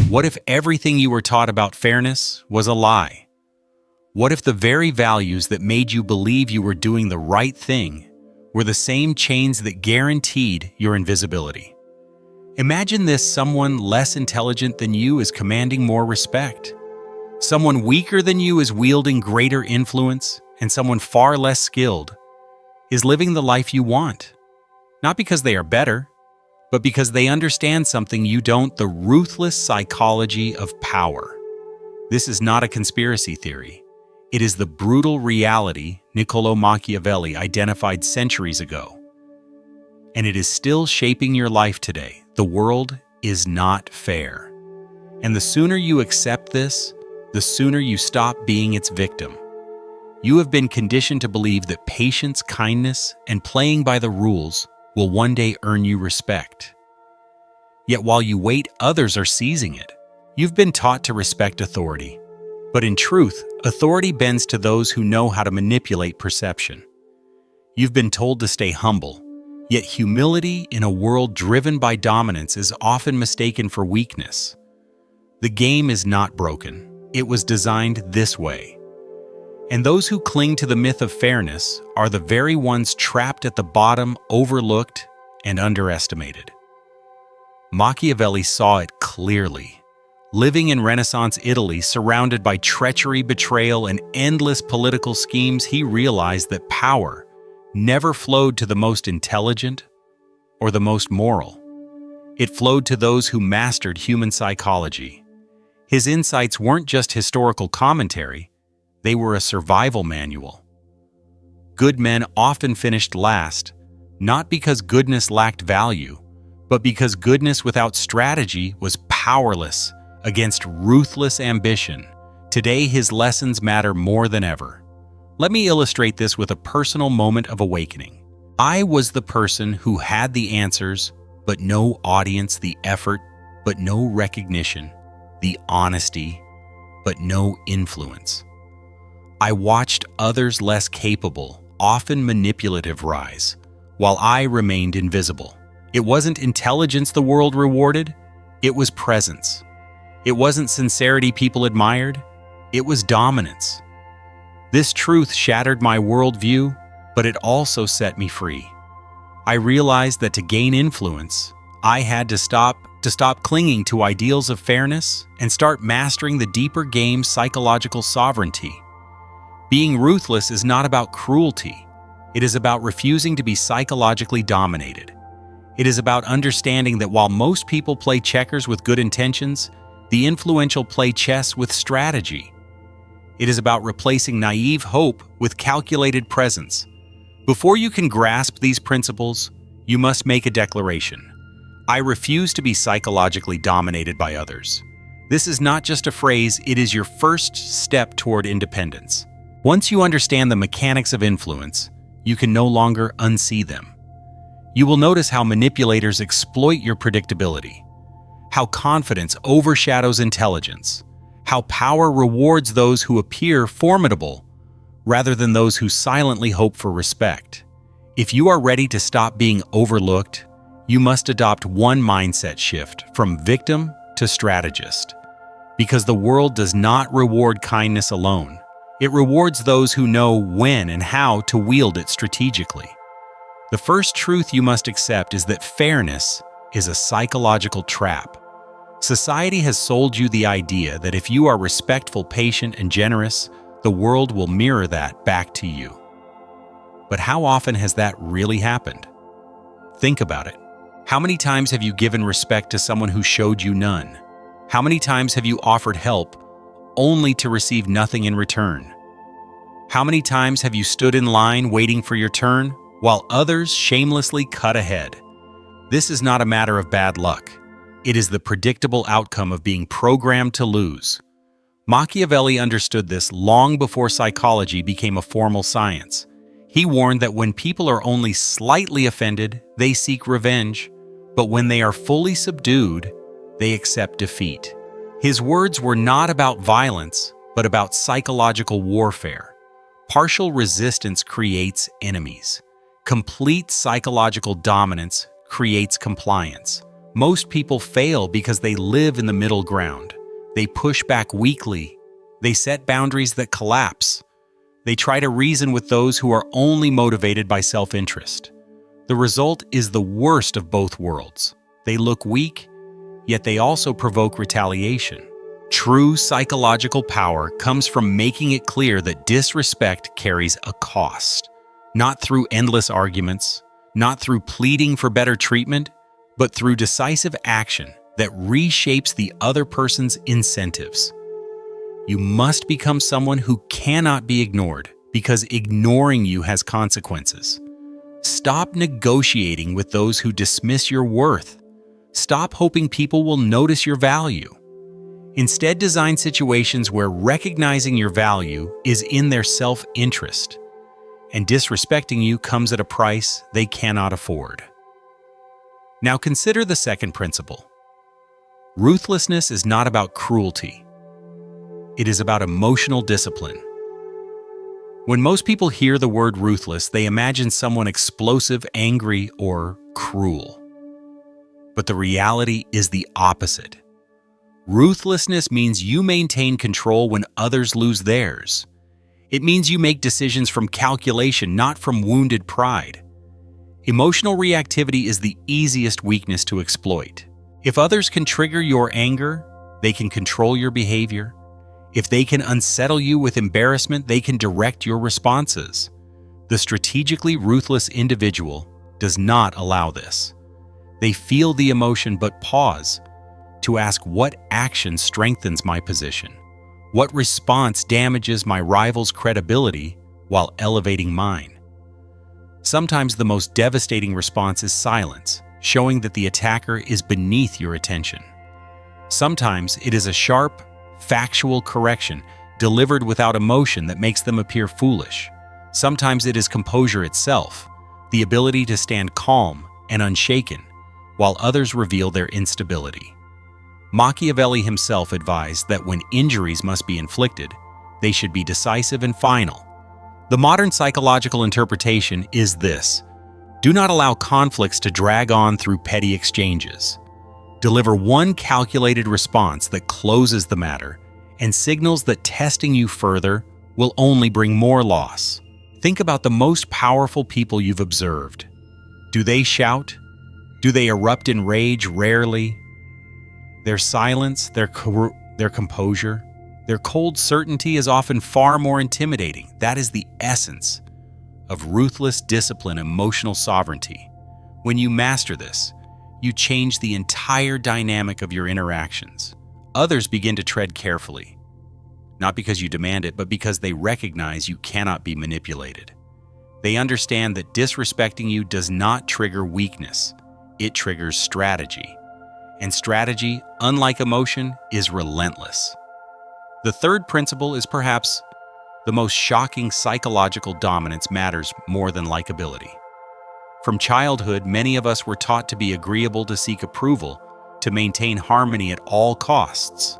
What if everything you were taught about fairness was a lie? What if the very values that made you believe you were doing the right thing were the same chains that guaranteed your invisibility? Imagine this: someone less intelligent than you is commanding more respect. Someone weaker than you is wielding greater influence, and someone far less skilled is living the life you want. Not because they are better, but because they understand something you don't: the ruthless psychology of power. This is not a conspiracy theory. It is the brutal reality Niccolò Machiavelli identified centuries ago. And it is still shaping your life today. The world is not fair. And the sooner you accept this, the sooner you stop being its victim. You have been conditioned to believe that patience, kindness, and playing by the rules will one day earn you respect. Yet while you wait, others are seizing it. You've been taught to respect authority. But in truth, authority bends to those who know how to manipulate perception. You've been told to stay humble, yet humility in a world driven by dominance is often mistaken for weakness. The game is not broken. It was designed this way. And those who cling to the myth of fairness are the very ones trapped at the bottom, overlooked and underestimated. Machiavelli saw it clearly. Living in Renaissance Italy, surrounded by treachery, betrayal, and endless political schemes, he realized that power never flowed to the most intelligent or the most moral. It flowed to those who mastered human psychology. His insights weren't just historical commentary, they were a survival manual. Good men often finished last, not because goodness lacked value, but because goodness without strategy was powerless against ruthless ambition. Today, his lessons matter more than ever. Let me illustrate this with a personal moment of awakening. I was the person who had the answers, but no audience; the effort, but no recognition; the honesty, but no influence. I watched others less capable, often manipulative, rise, while I remained invisible. It wasn't intelligence the world rewarded, it was presence. It wasn't sincerity people admired, it was dominance. This truth shattered my worldview, but it also set me free. I realized that to gain influence, I had to stop clinging to ideals of fairness and start mastering the deeper game: psychological sovereignty. Being ruthless is not about cruelty. It is about refusing to be psychologically dominated. It is about understanding that while most people play checkers with good intentions, the influential play chess with strategy. It is about replacing naive hope with calculated presence. Before you can grasp these principles, you must make a declaration. I refuse to be psychologically dominated by others. This is not just a phrase, it is your first step toward independence. Once you understand the mechanics of influence, you can no longer unsee them. You will notice how manipulators exploit your predictability, how confidence overshadows intelligence, how power rewards those who appear formidable rather than those who silently hope for respect. If you are ready to stop being overlooked, you must adopt one mindset shift: from victim to strategist. Because the world does not reward kindness alone. It rewards those who know when and how to wield it strategically. The first truth you must accept is that fairness is a psychological trap. Society has sold you the idea that if you are respectful, patient, and generous, the world will mirror that back to you. But how often has that really happened? Think about it. How many times have you given respect to someone who showed you none? How many times have you offered help only to receive nothing in return? How many times have you stood in line waiting for your turn while others shamelessly cut ahead? This is not a matter of bad luck. It is the predictable outcome of being programmed to lose. Machiavelli understood this long before psychology became a formal science. He warned that when people are only slightly offended, they seek revenge, but when they are fully subdued, they accept defeat. His words were not about violence, but about psychological warfare. Partial resistance creates enemies. Complete psychological dominance creates compliance. Most people fail because they live in the middle ground. They push back weakly. They set boundaries that collapse. They try to reason with those who are only motivated by self-interest. The result is the worst of both worlds. They look weak, yet they also provoke retaliation. True psychological power comes from making it clear that disrespect carries a cost. Not through endless arguments, not through pleading for better treatment, but through decisive action that reshapes the other person's incentives. You must become someone who cannot be ignored, because ignoring you has consequences. Stop negotiating with those who dismiss your worth. Stop hoping people will notice your value. Instead, design situations where recognizing your value is in their self-interest, and disrespecting you comes at a price they cannot afford. Now consider the second principle. Ruthlessness is not about cruelty. It is about emotional discipline. When most people hear the word ruthless, they imagine someone explosive, angry, or cruel. But the reality is the opposite. Ruthlessness means you maintain control when others lose theirs. It means you make decisions from calculation, not from wounded pride. Emotional reactivity is the easiest weakness to exploit. If others can trigger your anger, they can control your behavior. If they can unsettle you with embarrassment, they can direct your responses. The strategically ruthless individual does not allow this. They feel the emotion but pause to ask what action strengthens my position, what response damages my rival's credibility while elevating mine. Sometimes the most devastating response is silence, showing that the attacker is beneath your attention. Sometimes it is a sharp, factual correction delivered without emotion that makes them appear foolish. Sometimes it is composure itself, the ability to stand calm and unshaken, while others reveal their instability. Machiavelli himself advised that when injuries must be inflicted, they should be decisive and final. The modern psychological interpretation is this: do not allow conflicts to drag on through petty exchanges. Deliver one calculated response that closes the matter and signals that testing you further will only bring more loss. Think about the most powerful people you've observed. Do they shout? Do they erupt in rage? Rarely. Their silence, their composure, their cold certainty is often far more intimidating. That is the essence of ruthless discipline, emotional sovereignty. When you master this, you change the entire dynamic of your interactions. Others begin to tread carefully, not because you demand it, but because they recognize you cannot be manipulated. They understand that disrespecting you does not trigger weakness, it triggers strategy. And strategy, unlike emotion, is relentless. The third principle is perhaps the most shocking. Psychological dominance matters more than likability. From childhood, many of us were taught to be agreeable, to seek approval, to maintain harmony at all costs.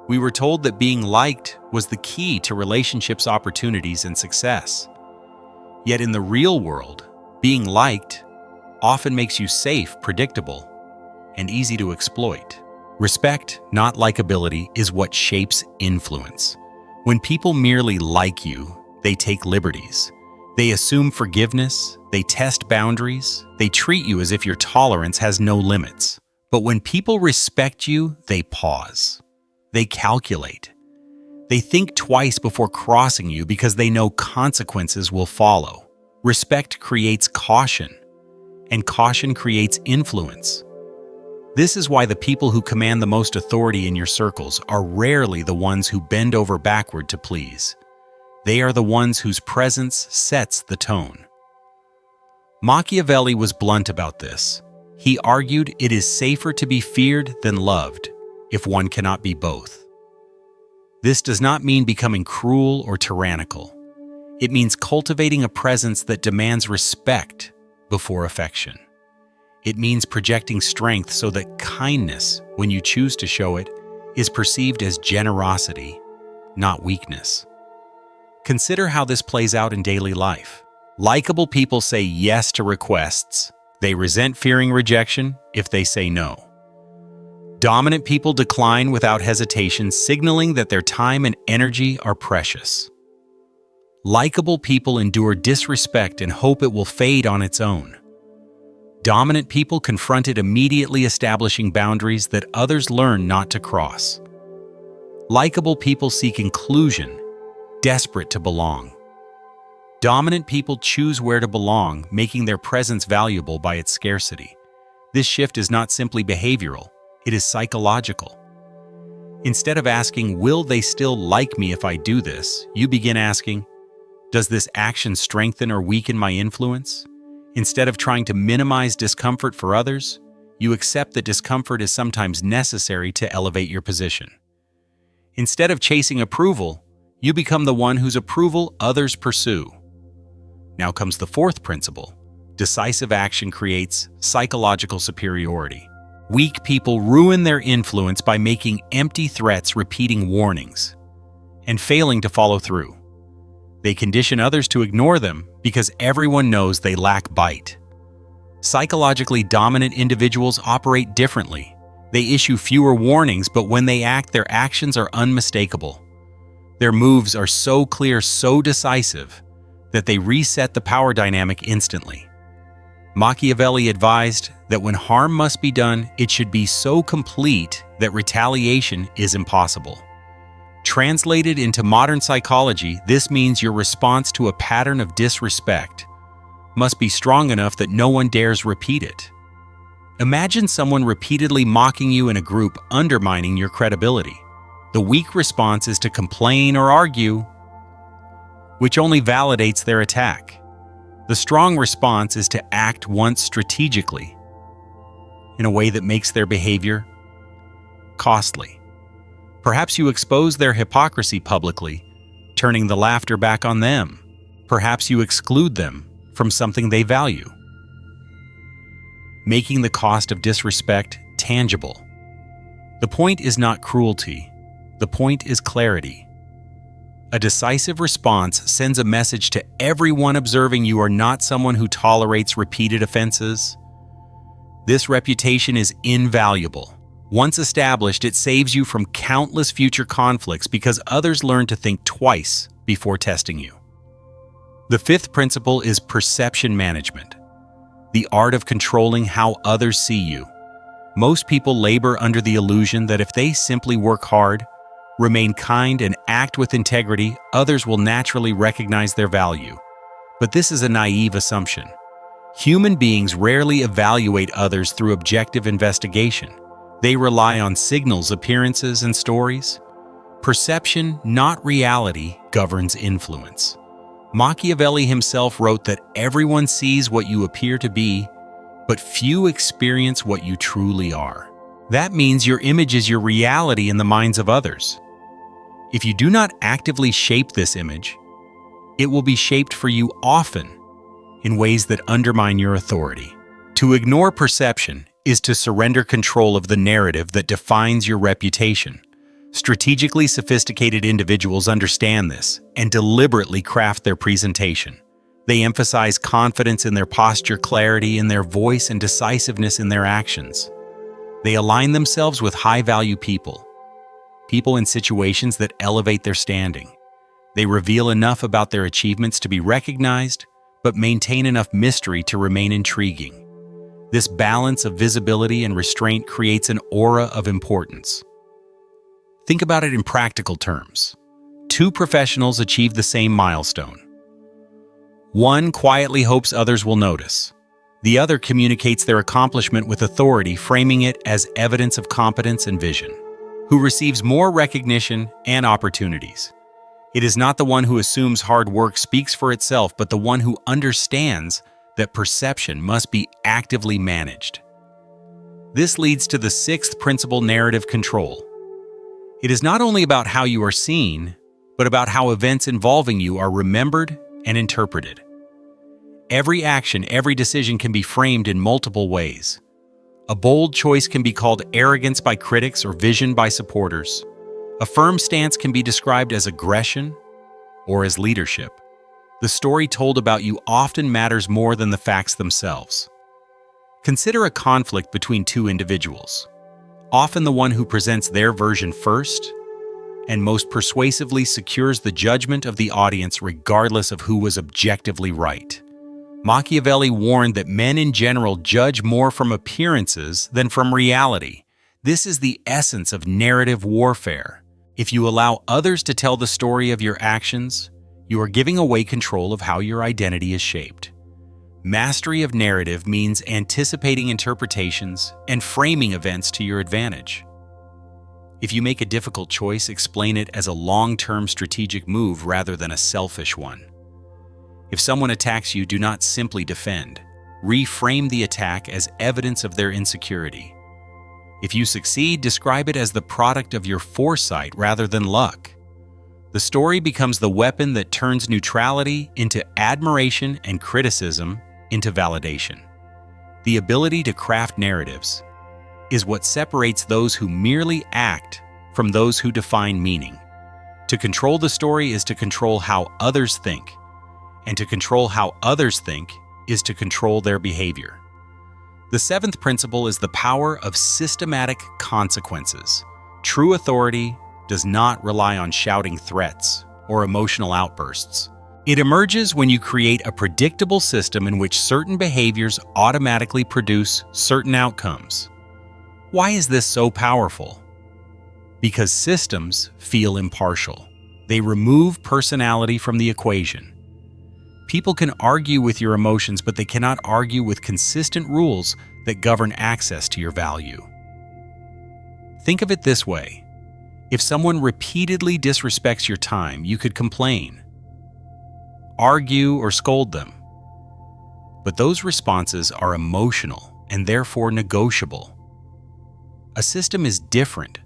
We were told that being liked was the key to relationships, opportunities, and success. Yet in the real world, being liked often makes you safe, predictable, and easy to exploit. Respect, not likability, is what shapes influence. When people merely like you, they take liberties. They assume forgiveness, they test boundaries, they treat you as if your tolerance has no limits. But when people respect you, they pause. They calculate. They think twice before crossing you because they know consequences will follow. Respect creates caution, and caution creates influence. This is why the people who command the most authority in your circles are rarely the ones who bend over backward to please. They are the ones whose presence sets the tone. Machiavelli was blunt about this. He argued it is safer to be feared than loved if one cannot be both. This does not mean becoming cruel or tyrannical. It means cultivating a presence that demands respect before affection. It means projecting strength so that kindness, when you choose to show it, is perceived as generosity, not weakness. Consider how this plays out in daily life. Likeable people say yes to requests, They resent fearing rejection if they say no. Dominant people decline without hesitation, signaling that their time and energy are precious. Likeable people endure disrespect and hope it will fade on its own. Dominant people confront it immediately, establishing boundaries that others learn not to cross. Likeable people seek inclusion, desperate to belong. Dominant people choose where to belong, making their presence valuable by its scarcity. This shift is not simply behavioral, it is psychological. Instead of asking, "Will they still like me if I do this?" you begin asking, "Does this action strengthen or weaken my influence?" Instead of trying to minimize discomfort for others, you accept that discomfort is sometimes necessary to elevate your position. Instead of chasing approval, you become the one whose approval others pursue. Now comes the fourth principle. Decisive action creates psychological superiority. Weak people ruin their influence by making empty threats, repeating warnings, and failing to follow through. They condition others to ignore them because everyone knows they lack bite. Psychologically dominant individuals operate differently. They issue fewer warnings, but when they act, their actions are unmistakable. Their moves are so clear, so decisive, that they reset the power dynamic instantly. Machiavelli advised that when harm must be done, it should be so complete that retaliation is impossible. Translated into modern psychology, this means your response to a pattern of disrespect must be strong enough that no one dares repeat it. Imagine someone repeatedly mocking you in a group, undermining your credibility. The weak response is to complain or argue, which only validates their attack. The strong response is to act once strategically, in a way that makes their behavior costly. Perhaps you expose their hypocrisy publicly, turning the laughter back on them. Perhaps you exclude them from something they value, making the cost of disrespect tangible. The point is not cruelty. The point is clarity. A decisive response sends a message to everyone observing: you are not someone who tolerates repeated offenses. This reputation is invaluable. Once established, it saves you from countless future conflicts because others learn to think twice before testing you. The fifth principle is perception management, the art of controlling how others see you. Most people labor under the illusion that if they simply work hard, remain kind, and act with integrity, others will naturally recognize their value. But this is a naive assumption. Human beings rarely evaluate others through objective investigation. They rely on signals, appearances, and stories. Perception, not reality, governs influence. Machiavelli himself wrote that everyone sees what you appear to be, but few experience what you truly are. That means your image is your reality in the minds of others. If you do not actively shape this image, it will be shaped for you often in ways that undermine your authority. To ignore perception is to surrender control of the narrative that defines your reputation. Strategically sophisticated individuals understand this and deliberately craft their presentation. They emphasize confidence in their posture, clarity in their voice, and decisiveness in their actions. They align themselves with high-value people in situations that elevate their standing. They reveal enough about their achievements to be recognized, but maintain enough mystery to remain intriguing. This balance of visibility and restraint creates an aura of importance. Think about it in practical terms. Two professionals achieve the same milestone. One quietly hopes others will notice. The other communicates their accomplishment with authority, framing it as evidence of competence and vision. Who receives more recognition and opportunities? It is not the one who assumes hard work speaks for itself, but the one who understands that perception must be actively managed. This leads to the sixth principle: narrative control. It is not only about how you are seen, but about how events involving you are remembered and interpreted. Every action, every decision can be framed in multiple ways. A bold choice can be called arrogance by critics or vision by supporters. A firm stance can be described as aggression or as leadership. The story told about you often matters more than the facts themselves. Consider a conflict between two individuals. Often the one who presents their version first and most persuasively secures the judgment of the audience regardless of who was objectively right. Machiavelli warned that men in general judge more from appearances than from reality. This is the essence of narrative warfare. If you allow others to tell the story of your actions, you are giving away control of how your identity is shaped. Mastery of narrative means anticipating interpretations and framing events to your advantage. If you make a difficult choice, explain it as a long-term strategic move rather than a selfish one. If someone attacks you, do not simply defend. Reframe the attack as evidence of their insecurity. If you succeed, describe it as the product of your foresight rather than luck. The story becomes the weapon that turns neutrality into admiration and criticism into validation. The ability to craft narratives is what separates those who merely act from those who define meaning. To control the story is to control how others think, and to control how others think is to control their behavior. The seventh principle is the power of systematic consequences. True authority does not rely on shouting threats or emotional outbursts. It emerges when you create a predictable system in which certain behaviors automatically produce certain outcomes. Why is this so powerful? Because systems feel impartial. They remove personality from the equation. People can argue with your emotions, but they cannot argue with consistent rules that govern access to your value. Think of it this way. If someone repeatedly disrespects your time, you could complain, argue, or scold them. But those responses are emotional and therefore negotiable. A system is different.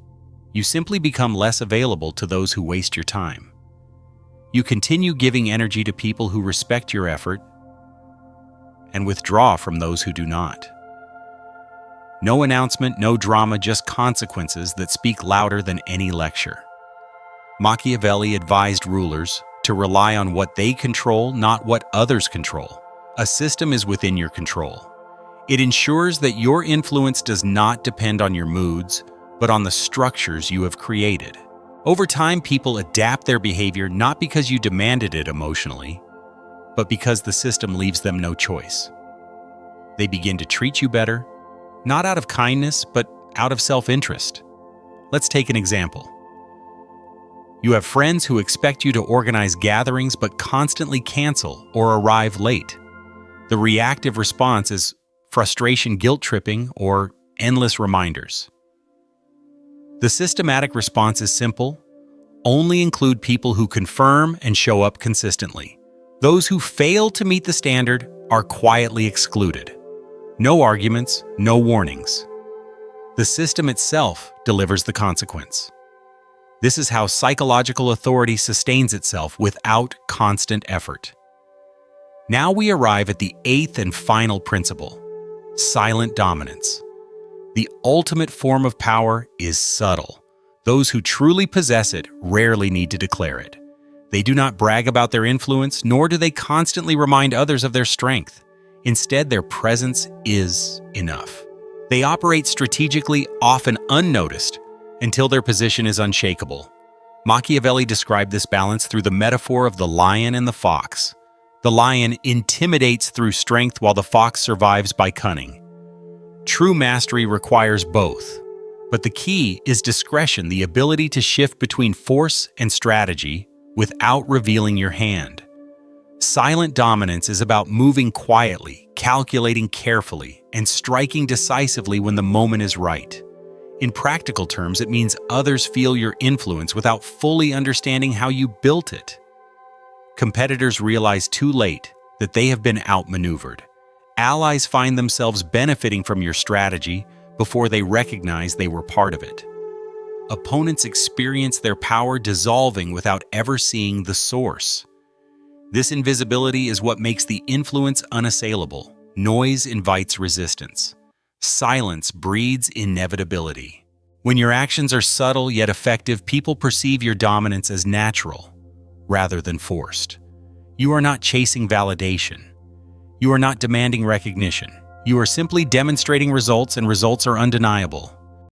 You simply become less available to those who waste your time. You continue giving energy to people who respect your effort and withdraw from those who do not. No announcement, no drama, just consequences that speak louder than any lecture. Machiavelli advised rulers to rely on what they control, not what others control. A system is within your control. It ensures that your influence does not depend on your moods, but on the structures you have created. Over time, people adapt their behavior not because you demanded it emotionally, but because the system leaves them no choice. They begin to treat you better, not out of kindness, but out of self-interest. Let's take an example. You have friends who expect you to organize gatherings but constantly cancel or arrive late. The reactive response is frustration, guilt-tripping, or endless reminders. The systematic response is simple. Only include people who confirm and show up consistently. Those who fail to meet the standard are quietly excluded. No arguments, no warnings. The system itself delivers the consequence. This is how psychological authority sustains itself without constant effort. Now we arrive at the eighth and final principle: silent dominance. The ultimate form of power is subtle. Those who truly possess it rarely need to declare it. They do not brag about their influence, nor do they constantly remind others of their strength. Instead, their presence is enough. They operate strategically, often unnoticed, until their position is unshakable. Machiavelli described this balance through the metaphor of the lion and the fox. The lion intimidates through strength while the fox survives by cunning. True mastery requires both, but the key is discretion, the ability to shift between force and strategy without revealing your hand. Silent dominance is about moving quietly, calculating carefully, and striking decisively when the moment is right. In practical terms, it means others feel your influence without fully understanding how you built it. Competitors realize too late that they have been outmaneuvered. Allies find themselves benefiting from your strategy before they recognize they were part of it. Opponents experience their power dissolving without ever seeing the source. This invisibility is what makes the influence unassailable. Noise invites resistance. Silence breeds inevitability. When your actions are subtle yet effective, people perceive your dominance as natural rather than forced. You are not chasing validation. You are not demanding recognition. You are simply demonstrating results, and results are undeniable.